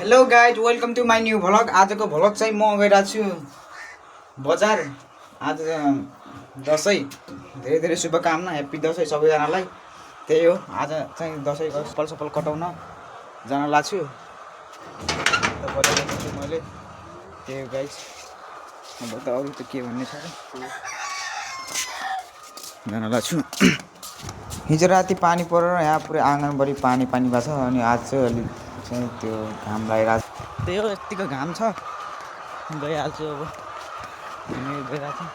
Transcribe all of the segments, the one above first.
Hello guys, welcome to my new vlog. आजको vlog चाहिँ म गइरहेको छु बजार। आज दसैँ, धेरै धेरै शुभकामना, ह्याप्पी दसैँ सबैजनालाई। त्यही हो, आज चाहिँ दसैँको सफल सफल कटाउन जान लाग्छु। बजार जान्छु मैले, त्यही हो गाइज। अब त अरू त के भन्ने छ र, जान लाग्छु। हिजो राति पानी परेर यहाँ पुरै आँगनभरि पानी पानी भएको छ। अनि आज चाहिँ अलिक चाहिँ त्यो घाम लागिरहेको छ। त्यही हो, यत्तिको घाम छ, गइहाल्छु अब। हामी गइरहेको छौँ,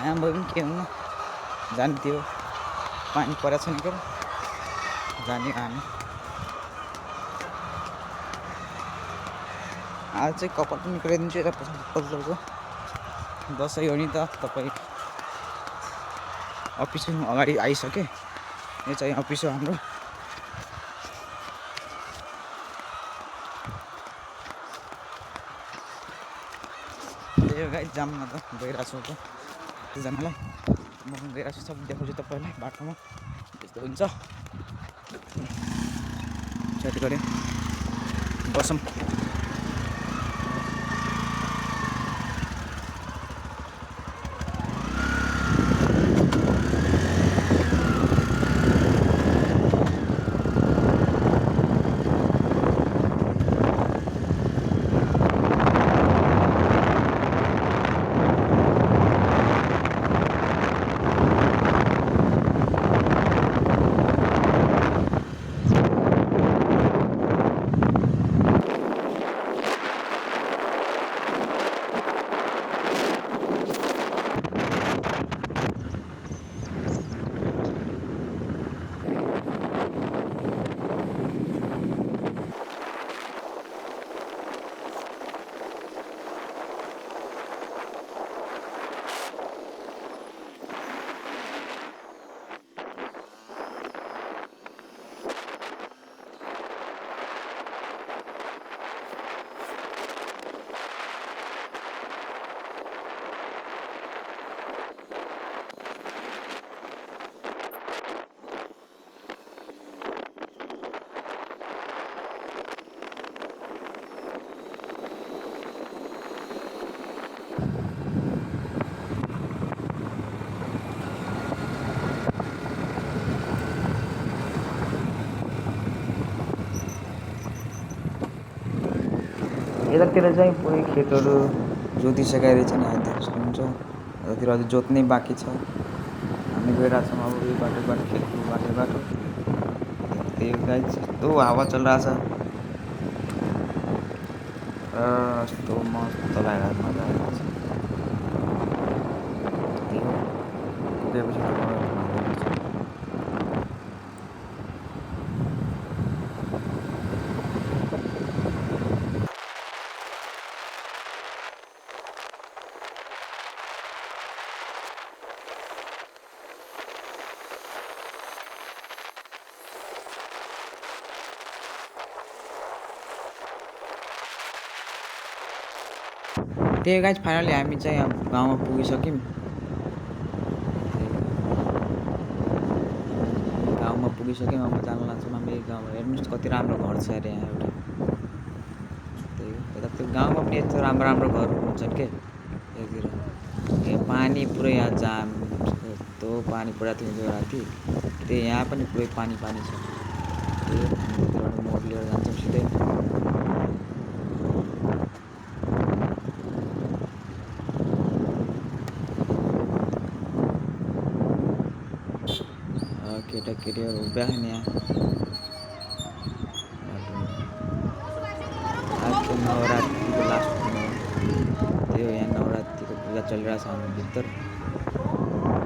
यहाँ भयो पनि के हुन्न, जाने त्यो पानी परेको छैन के जाने हामी। आज चाहिँ कपाल पनि निकालिदिन्छु यता पल्लोको। दसैँ हो नि त, तपाईँ अफिस अगाडि आइसकेँ। यो चाहिँ अफिस हो हाम्रो। त्यही हो गाइस, जाममा त गइरहेको छु। सबैजनालाई म पनि गइरहेको छु, सब देखाउँछु तपाईँलाई बाटोमा। त्यस्तो हुन्छ, सेट गऱ्यो, बसौँ। यतातिर चाहिँ पुरै खेतहरू जोतिसकेको रहेछ नि, यहाँ देख्न सक्नुहुन्छ। यतातिर अझै जोत्नै बाँकी छ। हामी गइरहेको छौँ अब यो बाटोबाट, खेतको बाटोबाट। त्यही गाइस, यस्तो हावा चलिरहेछ, यस्तो मस्त लागेर मजा आइरहेको छ। त्यही हो, पुगेपछि त्यही गाइस, फाइनली हामी चाहिँ अब गाउँमा पुगिसक्यौँ। गाउँमा पुगिसक्यौँ, अब जान लाग्छौँ हामी गाउँमा। हेर्नुहोस् कति राम्रो घर छ अरे यहाँ एउटा। त्यही हो, यता त्यो गाउँमा पनि यस्तो राम्रो राम्रो घरहरू हुन्छन् के यतातिर। यहाँ पानी पुरै, यहाँ जाम, यस्तो पानी परेको थियो हिजो राति। त्यही यहाँ पनि पुरै पानी पानी छ। त्यही हो, त्यहाँबाट मोड लिएर जान्छौँ सिधै। केटाकेटीहरू उभिया छन् यहाँ बाटोमा। आज चाहिँ नवरात्रिको लास्ट दिन हो। त्यही हो, यहाँ नवरात्रिको पूजा चलिरहेछ हाम्रो भित्र।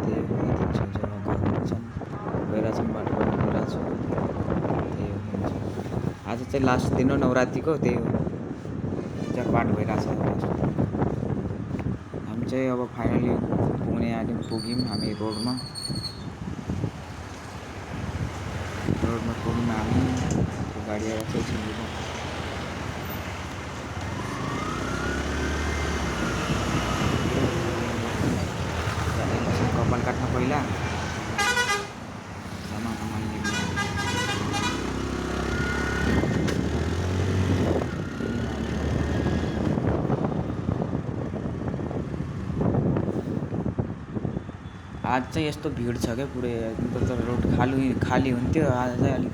त्यही हो, छेउछेउमा घरहरू छन्, गइरहेछौँ बाटोबाट गइरहेको छु। त्यही हो, हुन्छ। आज चाहिँ लास्ट दिन हो नवरात्रिको, त्यही हो, पूजापाठ भइरहेछ। हामी चाहिँ अब फाइनली पुग्ने आँट्यौँ, पुग्यौँ हामी रोडमा पुग्यौँ हामी। गाडी आएर चाहिँ छिन्दिनु कपाल काट्न पहिला सामान आज चाहिँ यस्तो भिड छ क्या पुरै त रोड खाली खाली हुन्थ्यो आज चाहिँ अलिक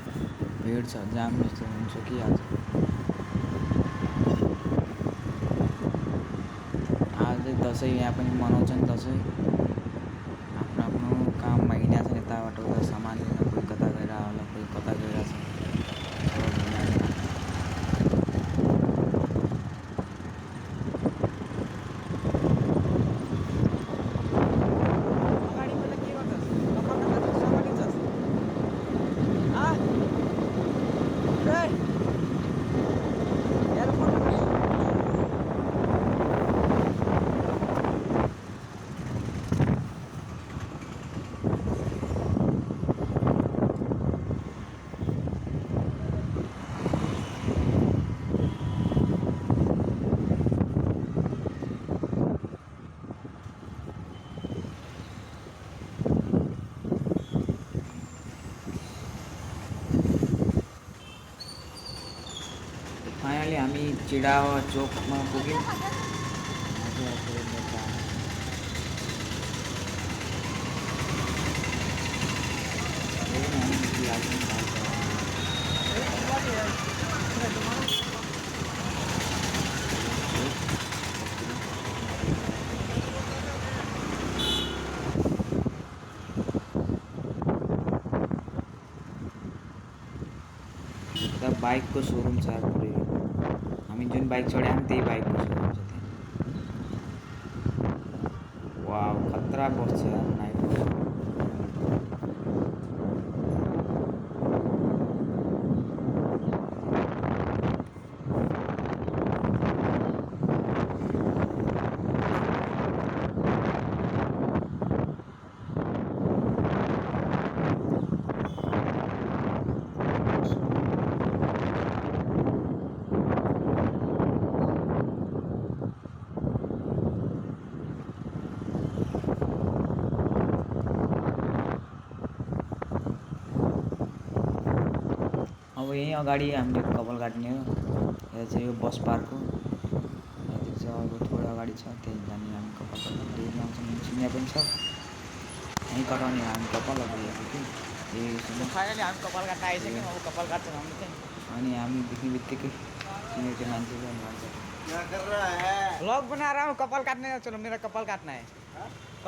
भिड छ जाम जस्तो हुन्छ कि आज चाहिँ दसैँ यहाँ पनि मनाउँछन् दसैँ आफ्नो आफ्नो काममा हिँडेको छन् यताबाट उता सामान लिन कोही कता गएर होला कोही कता गइरहेछ फाइनली हामी चिडावा चोकमा पुग्यौँ यता बाइकको सोरुम छ पुरै हामी जुन बाइक चढ्यौँ त्यही बाइकको सोरुम छ त्यहाँ वाउ खतरा बस्छ यार नाइट अब यहीँ अगाडि हामीले कपाल काट्ने हो यता चाहिँ यो बस पार्क हो यति चाहिँ अब थोरै अगाडि छ त्यही जाने हामी कपाल काट्न डेली आउँछौँ चिन्या पनि छ यहीँ कटाउने हामी कपाल अब फाइनली हामी कपाल काट्न आइसक्यौँ अब कपाल काट्छौँ हामी चाहिँ अनि हामी देख्ने बित्तिकै चिनेको मान्छे पनि भन्छ व्लॉग बना रहा हूँ कपाल काटने चलो मेरा कपाल काटना है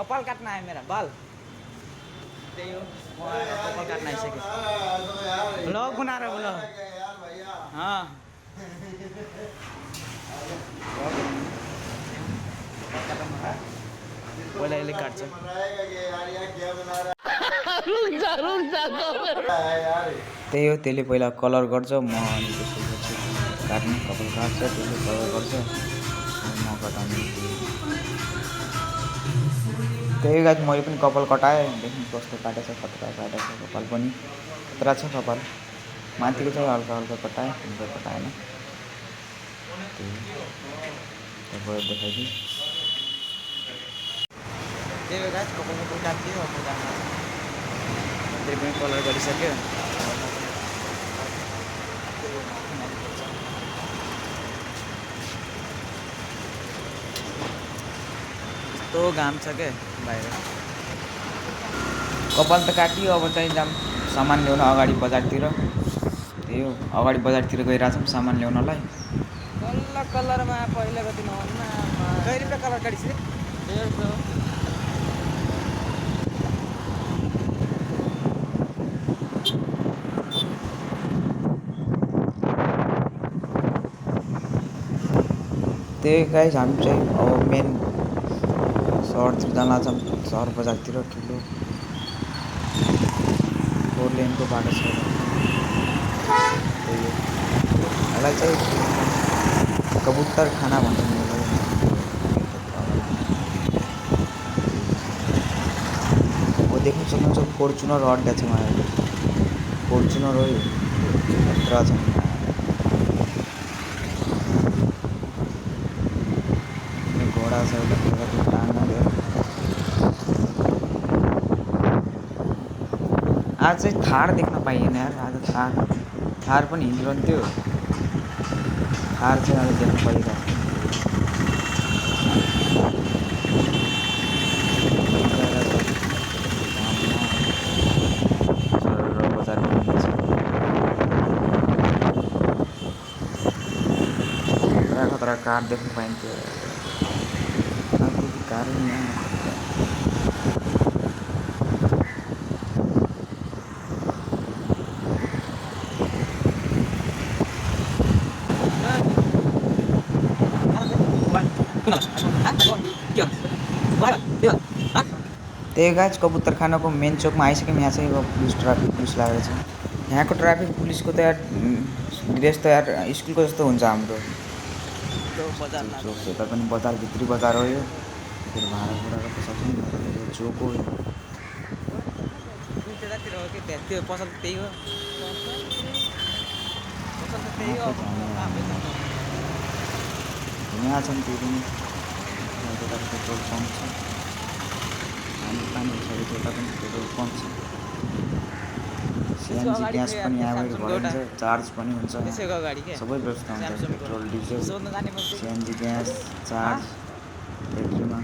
कपाल काटना है मेरा बाल त्यही हो कपाल काट्न आइसक्यो व्लॉग बना रहा हूँ हाँ पहिला यसले काट्छ त्यही हो त्यसले पहिला कलर गर्छ म अनि त्यसपछि काट्ने कपाल काट्छ त्यसले कलर गर्छ म कटाउने त्यही गाइस मैले पनि कपाल कटाएँ देख्नु कस्तो काटेछ खतरा काटेछ कपाल पनि खतरा छ कपाल माथिको चाहिँ हल्का हल्का कटाएँ हल्का कटाएन त्यही देखाइदिएँ त्यही हो गाइस कपाल काटिदियो अब पनि कलर गरिसक्यो यस्तो घाम छ क्या बाहिर कपाल त काटियो अब चाहिँ जाम सामान ल्याउन अगाडि बजारतिर त्यही हो अगाडि बजारतिर गइरहेछौँ सामान ल्याउनलाई कल्ला कलरमा पहिलाको दिन कहिले रुपियाँ कलर काटिस् रे 150 त्यही गाइस हामी चाहिँ अब मेन सहरतिर जान लाग्छौँ सहर बजारतिर ठुलो 4 लेनको बाटो छ त्यही हो यसलाई चाहिँ कबुतर खाना भन्छन् वो देख्न सक्नुहुन्छ फर्चुनर अड्डा छ उहाँहरू फर्चुनर हो यो खतरा छ घोडा छ आज चाहिँ थार देख्न पाइएन यार आज थार पनि हिँडिरहन्थ्यो थार चाहिँ आज देख्न पाइरहेको तर कार देख्न पाइन्थ्यो। कार त्यही गाइस कबुतरखानाको मेन चोकमा आइसक्यौँ। यहाँ चाहिँ पुलिस ट्राफिक पुलिस लागेको छ। यहाँको ट्राफिक पुलिसको त यार ड्रेस त यार स्कुलको जस्तो हुन्छ हाम्रो चोक छ। यता पनि बजार भित्री बजार हो यो। फेरि भाँडाकुँडा त सक्छ नि चोक हो यो। त्यो पसल त्यही हो। यहाँ छन् त्यो पनि पेट्रोल पम्प छ। पानी छ यता पनि पेट्रोल पम्प छ। सिएनजी ग्यास पनि यहाँबाट भरिन्छ, चार्ज पनि हुन्छ। सबै व्यवस्था हुन्छ, petrol diesel CNG gas charge ब्याट्रीमा।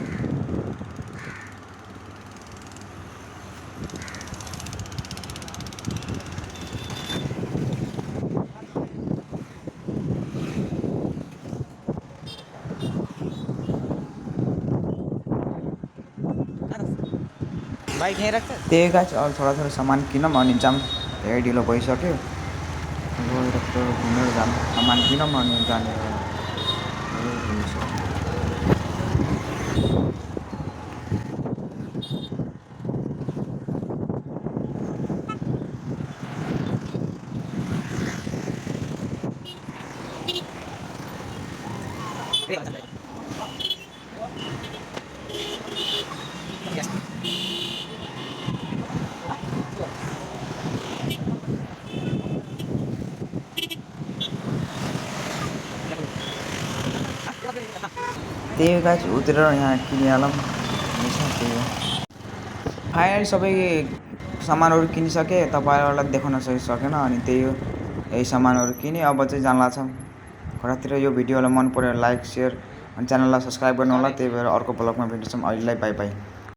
बाइक यहीँ राख्छ। त्यही गाइस अरू थोडा सामान किनौँ अनि जाऊँ। धेरै ढिलो भइसक्यो। गएर घुमेर जाऊँ, सामान किनौँ अनि जाने। त्यही गाइस उतिर यहाँ किनिहालौँ। त्यही हो। फाइनली सबै सामानहरू किनिसकेँ। तपाईँहरूलाई देखाउन सकेन अनि त्यही हो। यही सामानहरू किने अब चाहिँ जान लाग्छ घरतिर। यो भिडियोलाई मन पऱ्यो लाइक सेयर अनि च्यानललाई सब्सक्राइब गर्नु होला। त्यही भएर अर्को ब्लगमा भेट्छौँ। अहिलेलाई बाई बाई।